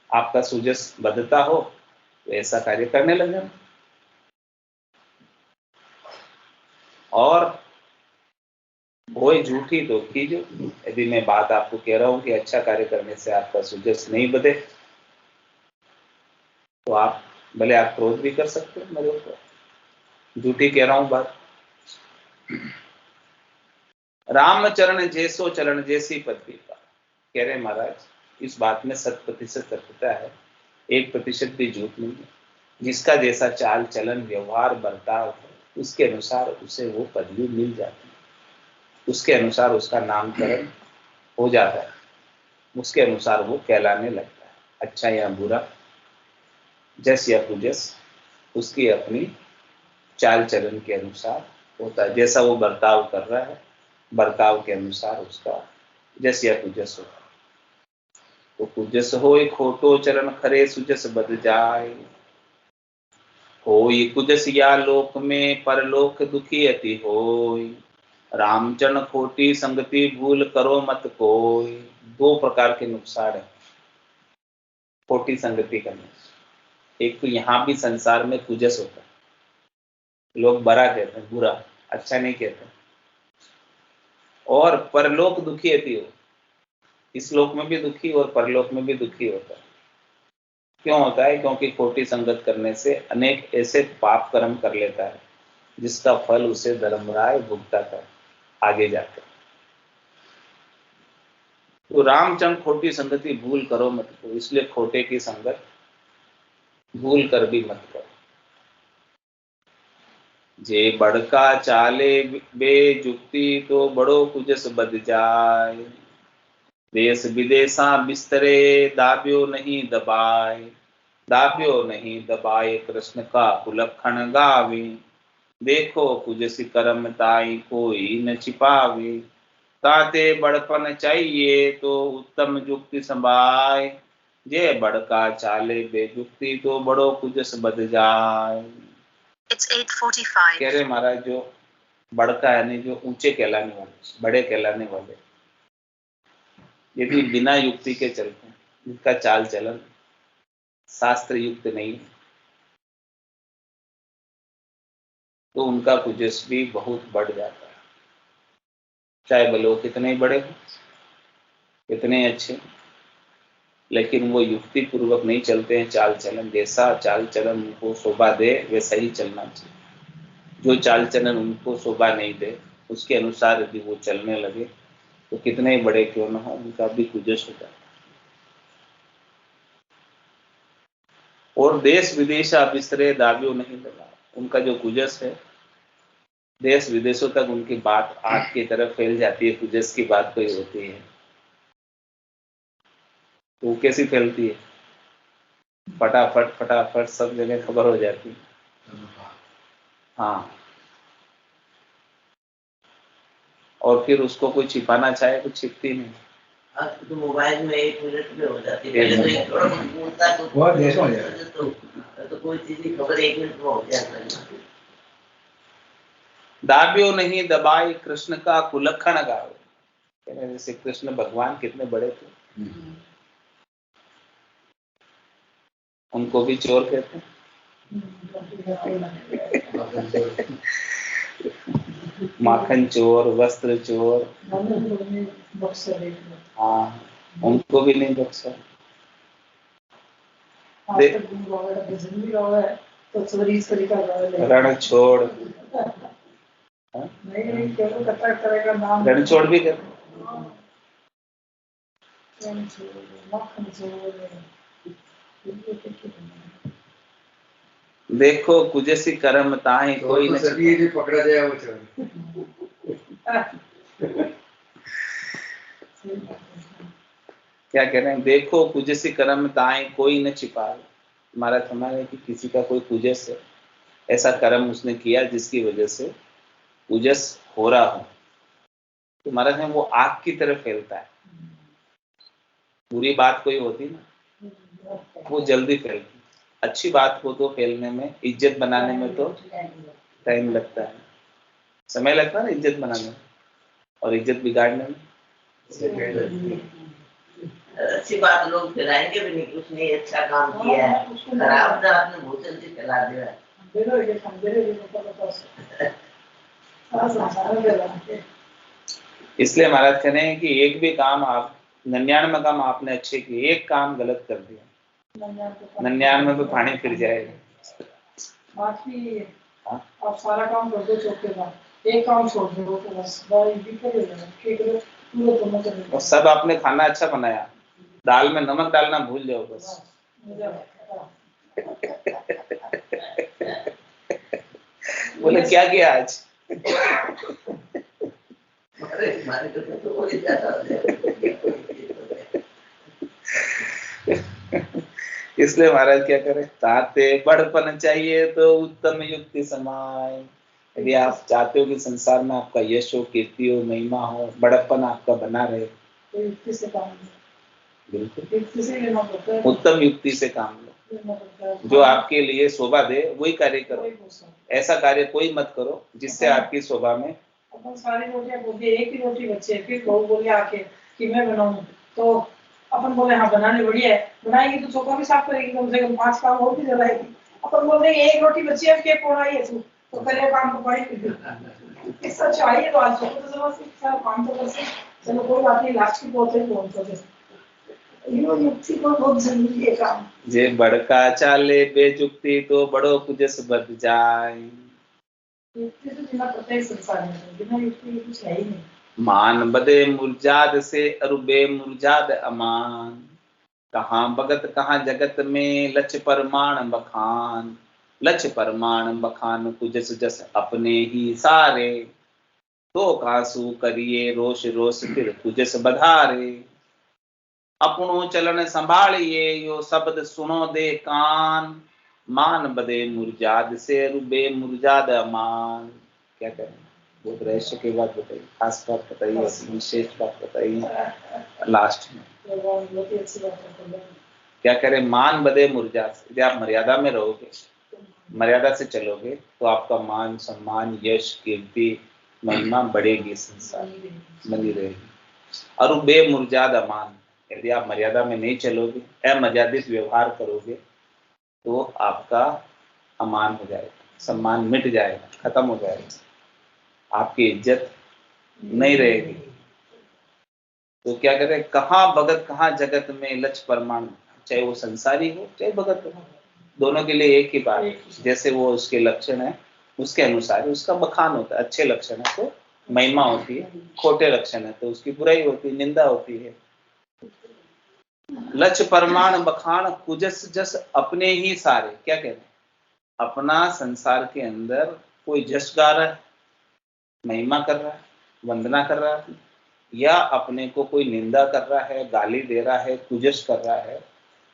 आपका सुजस बदता हो तो ऐसा कार्य करने लग जाना। और वही झूठी तो कीजो। यदि मैं बात आपको कह रहा हूं कि अच्छा कार्य करने से आपका सुजस नहीं बदे, तो आप भले आप क्रोध भी कर सकते हो मेरे ऊपर, झूठी कह रहा हूं बात। रामचरण जैसो चरण जैसी पदवी का कह रहे महाराज, इस बात में 100% सत्यता है, 1% भी झूठ नहीं है। जिसका जैसा चाल चलन व्यवहार बर्ताव है, उसके अनुसार उसे वो पदवी मिल जाती है, उसके अनुसार उसका नामकरण हो जाता है, उसके अनुसार वो कहलाने लगता है। अच्छा या बुरा, जस या कुजस उसकी अपनी चाल चलन के अनुसार होता है। जैसा वो बर्ताव कर रहा है, बर्ताव के अनुसार उसका जस या कुजस होता है। तो कुजस होय खोटो चरण खरे सुजस बद जाए। होय कुजस या लोक में परलोक दुखी अति होय। रामचरण खोटी संगति भूल करो मत कोई। दो प्रकार के नुकसान है खोटी संगति करने। एक तो यहाँ भी संसार में कुजस होता है, लोग बड़ा कहते हैं, बुरा अच्छा नहीं कहते। और परलोक दुखी अति हो, इस लोक में भी दुखी और परलोक में भी दुखी होता है। क्यों होता है? क्योंकि खोटी संगत करने से अनेक ऐसे पाप कर्म कर लेता है जिसका फल उसे धर्मराय भुगताता है आगे जाकर। तो रामचंद्र खोटी संगति भूल करो मत करो, इसलिए खोटे की संगत भूल कर भी मत करो। जे बड़का चाले बेजुक्ति तो बड़ो कुजस बद जाए। देश विदेशा बिस्तरे दाब्यो नहीं दबाए। दाब्यो नहीं दबाए कृष्ण का कुलक्षण गावे। देखो कुजसी कर्म ताई कोई न छिपावे। ताते बड़पन चाहिए तो उत्तम युक्ति संभाए। जे बड़का चाले बेजुक्ति तो बड़ो कुजस बद जाए। It's 8:45. कह रहे महाराज जो बड़का यानी जो ऊंचे कहलाने वाले, बड़े कहलाने वाले, यदि बिना युक्ति के चलते हैं, जिनका चाल चलन शास्त्र युक्त नहीं, तो उनका कुजस भी बहुत बढ़ जाता है। चाहे वो लोग कितने बड़े हो, कितने अच्छे, लेकिन वो युक्ति पूर्वक नहीं चलते हैं। चाल चलन, जैसा चाल चलन उनको शोभा दे वैसा ही चलना चाहिए। जो चाल चलन उनको शोभा नहीं दे, उसके अनुसार यदि वो चलने लगे तो कितने बड़े क्यों न हो, उनका भी कुजस होता है। और देश विदेश बिस्तरे दाबियो नहीं दबा, उनका जो कुजस है देश विदेशों तक उनकी बात आग की तरफ फैल जाती है। कुजस की बात कोई होती है तो वो कैसी फैलती है? फटाफट फटाफट सब जगह खबर हो जाती है। हाँ, और फिर उसको कोई छिपाना चाहे तो छिपती नहीं। आज तो मोबाइल में 1 मिनट में हो जाती है। पहले तो एक थोड़ा कुछ बोलता तो बहुत देश में हो जाता है। तो कोई चीज की खबर 1 मिनट में हो जाती है। दाबियो नहीं दबाई कृष्ण का कुलक्षण गावे। जैसे कृष्ण भगवान कितने बड़े थे, उनको भी चोर कहते हैं। माखन चोर, वस्त्र चोर, हाँ, उनको भी नहीं बख्शा। रण छोड़, रण छोड़ भी कहते। देखो कुजसी कर्म ताहि कोई तो न सभी भी पकड़ा जाए वो चोर। क्या कह रहे हैं? देखो कुजसी कर्म ताहि कोई न छिपाए। हमारा समझ है कि किसी का कोई कुजस है, ऐसा कर्म उसने किया जिसकी वजह से कुजस हो रहा हो, तो महाराज है वो आग की तरफ फैलता है। बुरी बात कोई होती ना, वो जल्दी फैलती। अच्छी बात को तो फैलने में, इज्जत बनाने में तो टाइम लगता है, समय लगता है ना इज्जत बनाने में, और इज्जत बिगाड़ने में अच्छी बात लोग फैलाएंगे भी नहीं, उसने ये अच्छा काम किया है, खराब ना आपने भूषण से फैला दिया है। इसलिए महाराज कह रहे हैं कि एक भी काम आप 99 काम आपने अच्छे किए, एक काम गलत कर दिया 99 में पानी फिर जाएगा। बाकी आप सारा काम कर दो, चौके बाद एक काम छोड़ दो तो बस और सब आपने खाना अच्छा बनाया, दाल में नमक डालना भूल जाओ बस। बोले क्या किया आज? इसलिए महाराज क्या करें, ताते बड़पन चाहिए तो उत्तम युक्ति समाय। यदि आप चाहते हो कि संसार में आपका यश हो, कीर्ति हो, महिमा हो, बड़प्पन आपका बना रहे, तो युक्ति से काम बिल्कुल युक्ति से लेना पड़ता है, उत्तम युक्ति से काम लो, लेना पड़ता है। जो आपके लिए शोभा दे वही कार्य करो। कोई गुस्सा। ऐसा कार्य कोई मत करो जिससे आपकी शोभा में अपन सारी रोटियां बोलते एक ही रोटी बचे, फिर बहू बोले आके कि मैं बनाऊं, तो अपन बोले हाँ बनाने बढ़िया है, बनाएगी तो चौका भी साफ करेगी, कम से कम 5 काम और भी जलाएगी। अपन बोल रहे एक रोटी बची है, क्या पोड़ाई है तू, तो करे काम तो पड़ी फिर ऐसा चाहिए। तो आज चौको तो जमा से सारा काम तो कर से, चलो कोई बात नहीं, लास्ट की बहुत ही पहुंचो दे। यो युक्ति को बहुत जरूरी है काम। जे बड़का चाले बेजुक्ति तो बड़ो कुजस बद जाए। युक्ति तो बिना पता ही संसार में, बिना युक्ति कुछ है ही नहीं। मान बदे मुरजाद से अरुबे मुरजाद अमान, कहाँ भगत कहाँ जगत में लच परमाण बखान। लच परमाण बखान कुजस जस अपने ही सारे, तो कासु करिए रोष रोष फिर कुजस बधारे। अपनो चलन संभालिए यो शब्द सुनो दे कान, मान बदे मुरजाद से रुबे मुरजाद अमान। क्या करें, बहुत रहस्य की बात बताइए, खास बात बताइए, विशेष बात बताइए लास्ट में। बहुत ही अच्छी बात है। क्या करें, मान बदे मुरजाद से, यदि आप मर्यादा में रहोगे, मर्यादा से चलोगे तो आपका मान सम्मान यश कीर्ति महिमा बढ़ेगी, संसार बनी रहेगी। और बेमुरजाद अमान, यदि आप मर्यादा में नहीं चलोगे, अमर्यादित व्यवहार करोगे, तो आपका अमान हो जाएगा, सम्मान मिट जाएगा, खत्म हो जाएगा, आपकी इज्जत नहीं रहेगी। तो क्या कहते हैं, कहाँ भगत कहाँ जगत में लच परमाण, चाहे वो संसारी हो चाहे भगत हो, दोनों के लिए एक ही बात है। जैसे वो उसके लक्षण है उसके अनुसार उसका बखान होता है। अच्छे लक्षण है तो महिमा होती है, खोटे लक्षण है तो उसकी बुराई होती है, निंदा होती है। लच परमाण बखान कुजस जस अपने ही सारे। क्या कह रहे हैं, अपना संसार के अंदर कोई जस गा रहा है, महिमा कर रहा है, वंदना कर रहा है, या अपने को कोई निंदा कर रहा है, गाली दे रहा है, कुजस कर रहा है,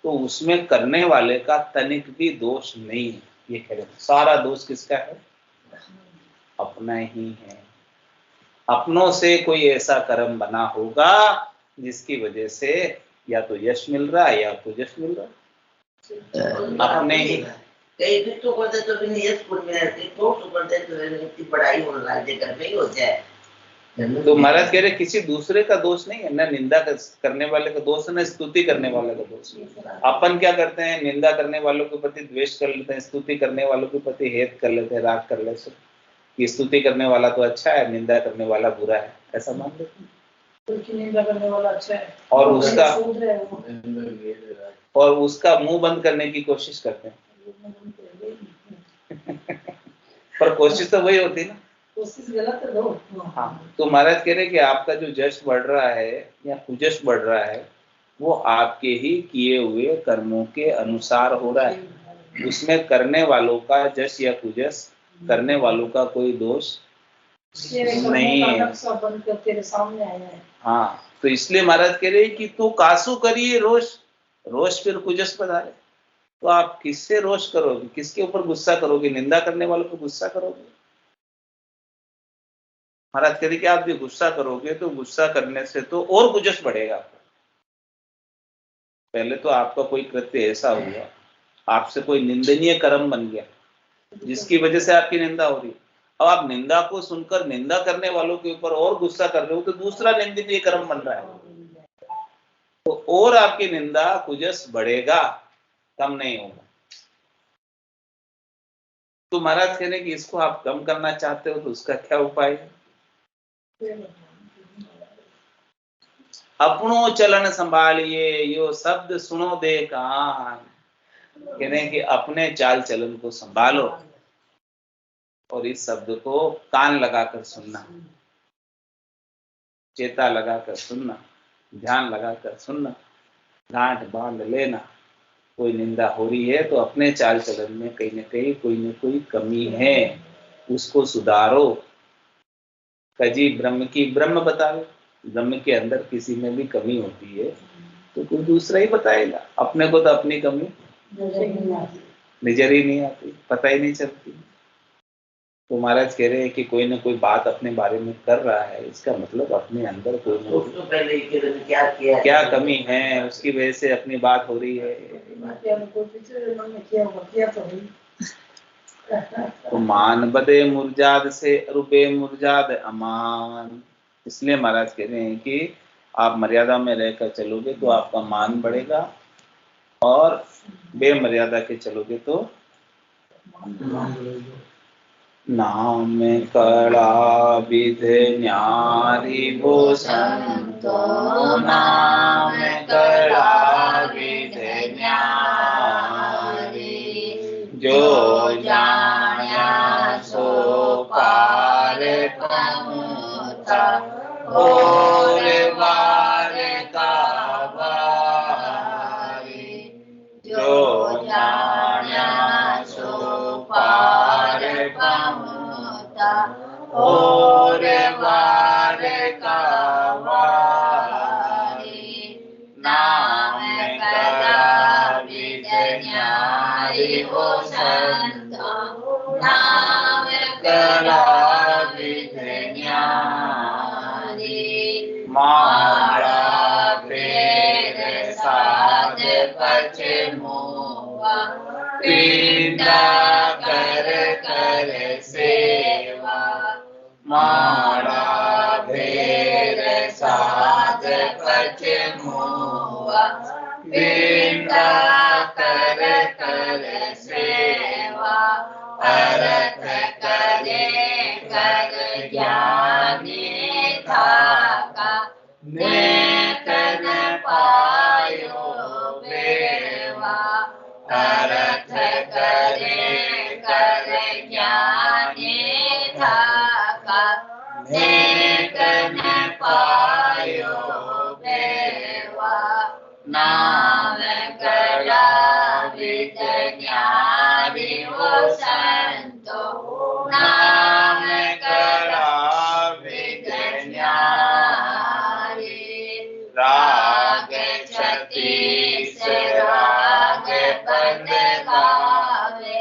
तो उसमें करने वाले का तनिक भी दोष नहीं है। ये कह रहे हैं सारा दोष किसका है, अपना ही है। अपनों से कोई ऐसा कर्म बना होगा जिसकी वजह से या तो यश मिल रहा है या कुजस मिल रहा है, अपने ही। कई भी तो करते तो भी यश कुल में रहते तो करते तो इतनी पढ़ाई होने लग जाए, घर में ही हो जाए। तो महाराज कह रहे किसी दूसरे का दोष नहीं है, ना निंदा करने वाले का दोष है, ना स्तुति करने वाले का दोष है। अपन क्या करते हैं, निंदा करने वालों के प्रति द्वेष कर लेते हैं, स्तुति करने वालों के प्रति हेत कर लेते हैं, राग कर लेते हैं कि स्तुति करने वाला तो अच्छा है, निंदा करने वाला बुरा है, ऐसा मान लेते हैं। निंदा करने वाला अच्छा है और उसका मुंह बंद करने की कोशिश करते हैं पर कोशिश तो वही होती है ना, कोशिश गलत है दो। हाँ, तो महाराज कह रहे कि आपका जो जश बढ़ रहा है या कुजश बढ़ रहा है वो आपके ही किए हुए कर्मों के अनुसार हो रहा है। उसमें करने वालों का जश या कुजस, करने वालों का कोई दोष नहीं है। तेरे सामने आया है। हाँ, तो इसलिए महाराज कह रहे कि तू कासू करिए रोष, रोष फिर कुजस पधारे। तो आप किससे रोष करोगे, किसके ऊपर गुस्सा करोगे, निंदा करने वालों को गुस्सा करोगे। महाराज कह रहे कि आप भी गुस्सा करोगे तो गुस्सा करने से तो और कुजस बढ़ेगा। पहले तो आपका कोई कृत्य ऐसा हुआ, आपसे कोई निंदनीय कर्म बन गया जिसकी वजह से आपकी निंदा हो रही। अब आप निंदा को सुनकर निंदा करने वालों के ऊपर और गुस्सा कर रहे हो तो दूसरा निंदनीय कर्म बन रहा है, तो और आपकी निंदा कुजस बढ़ेगा, कम नहीं होगा। तो महाराज कह रहे कि इसको आप कम करना चाहते हो तो उसका क्या उपाय है। अपनो चलन संभालिए यो शब्द सुनो दे कान। कह रहे हैं कि अपने चाल चलन को संभालो और इस शब्द को कान लगाकर सुनना, चेता लगाकर सुनना, ध्यान लगाकर सुनना, गांठ बांध लेना। कोई निंदा हो रही है तो अपने चाल चलन में कहीं न कहीं कोई न कोई कमी है, उसको सुधारो। कजी ब्रह्म की ब्रह्म बताओ, ब्रह्म के अंदर किसी में भी कमी होती है तो कोई दूसरा ही बताएगा, अपने को तो अपनी कमी नजर ही नहीं आती, पता ही नहीं चलती। तो महाराज कह रहे हैं कि कोई ना कोई बात अपने बारे में कर रहा है, इसका मतलब अपने अंदर कोई ना उसको पहले ही कि क्या किया, क्या कमी है, उसकी वजह से अपनी बात हो रही है। तो मान बदे मुरजाद से रुबे मुरजाद अमान। इसलिए महाराज कह रहे हैं कि आप मर्यादा में रहकर चलोगे तो आपका मान बढ़ेगा, और बेमर्यादा के चलोगे तो नाम कड़ा विध न्यारी वो संतो, नाम कड़ा विध न्यारी, जो जाना सो पार पहुँचा, और वार का वारी, जो जाना सो पार पहुँचा, और वार का वारी, नाम कड़ा विद न्यारी वो संतो, नाम कड़ा विद न्यारी, मारा फेर साध पच मुआ, पीड़ा कर कर सेवा, मारा फेर साध पच मुआ, पीड़ा कर कर सेवा, अर्थ करे कर ज्ञानी थाका, नेक न पायो बेवा, अर्थ करे कर ज्ञानी थाका, नेक न पायो बेवा, नाम कड़ा विद न्यारी वो संतो, नाम कड़ा विद न्यारी, राग 36 राग पद गावे,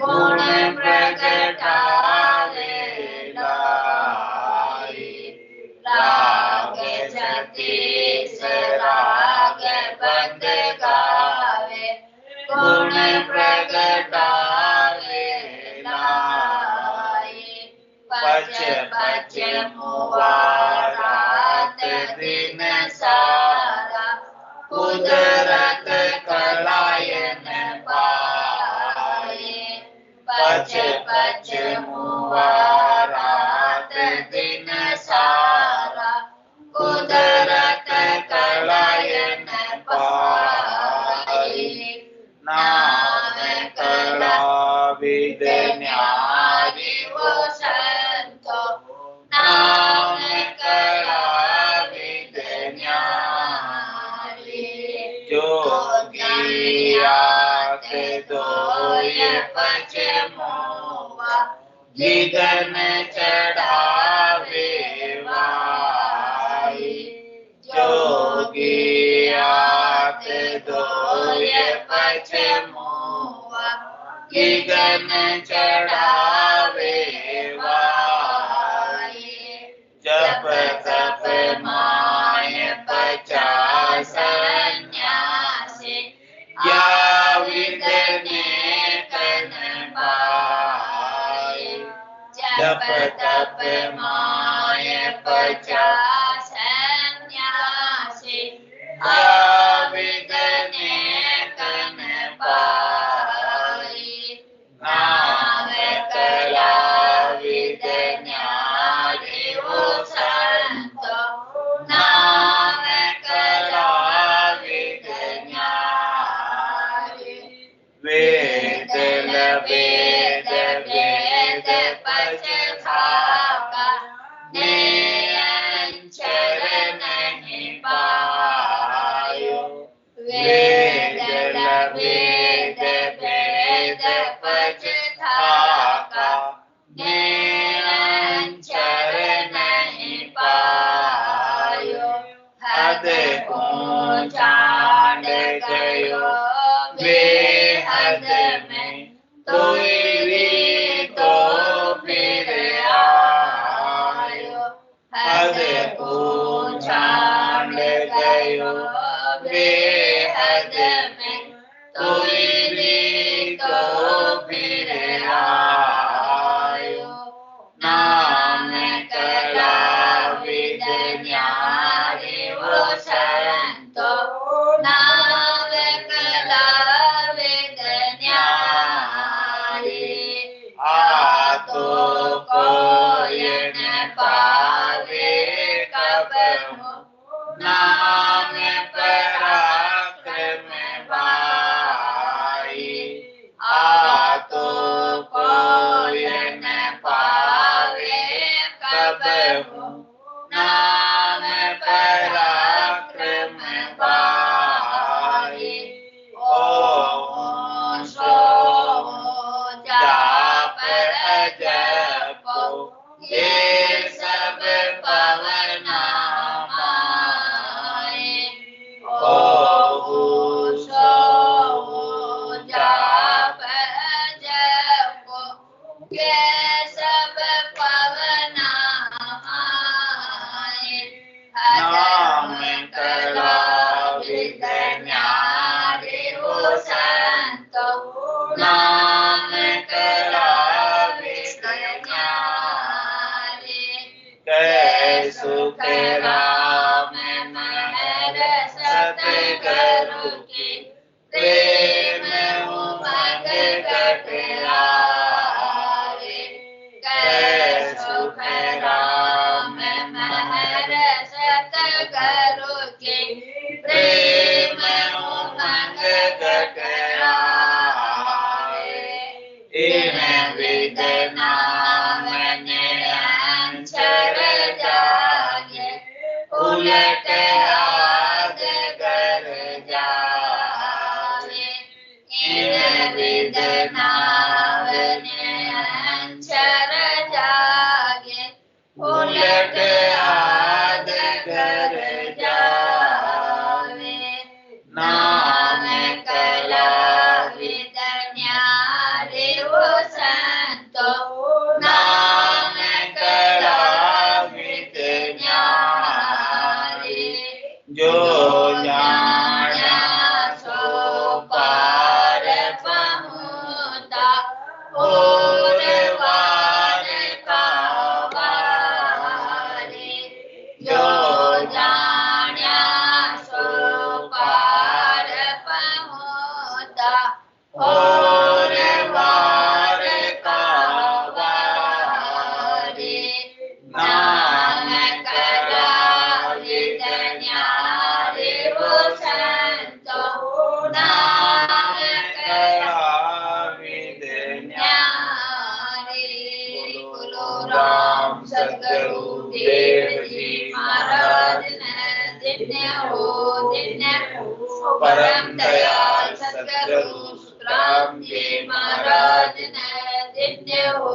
गुण प्रगटावे लाई, राग 36 राग पद गावे, गुण प्रगटावे लाई, पच पच मुआ रात दिन सारा, कुदरत कलायन पाए, पच पच मुआ रात दिन सारा, कुदरत कलायन पाए, नाम कड़ा विद न्यारी वो संतो, नाम कड़ा विद न्यारी, जोगियात दोय पच मुआ, गिगन चढ़ावे वाई, जोगियात दोय पच मुआ, गिगन चढ़ावे वाई, जप तप माय 50 सन्यासी, या विद नेकन पाए, जप तप माय 50 सन्यासी, या विद नेकन पाए, नाम कड़ा विद न्यारी वो संतो, नाम कड़ा विद न्यारी, वेद लवेद वेद पच खाका, नेयंचर नहीं पायो, वेद लवेद वेद पच खाका, नेयंचर नहीं पायो, हद ऊंचाड़ गयो बेहद में, तोई भी तो भी सद्गुरु देव जी महाराज ने दिव्य हो परम दयाल सद्गुरु सुतराम जी महाराज ने दिव्य हो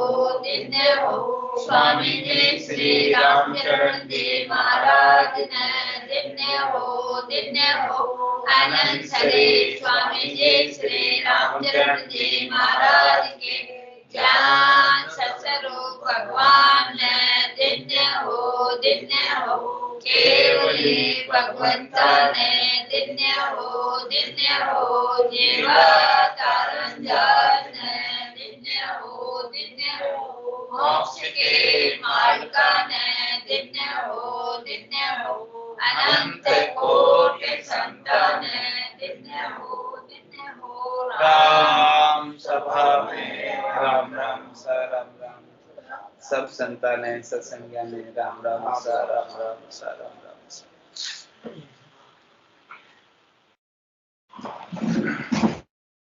स्वामी जी श्री रामचरण जी महाराज ने दिव्य हो आनंद सरे स्वामी जी श्री रामचरण जी महाराज के ज्ञान सत्स्वरूप भगवान ने दिव्य हो केवली भगवंता ने दिव्य हो जीवा तारंजन ने दिव्य हो मोक्ष के मार्गा ने दिव्य हो अनंत कोटि संतान दिव्य हो राम सभा में राम राम सा राम राम सब संतान सत्संज्ञा में राम राम सा राम राम सा राम राम सा।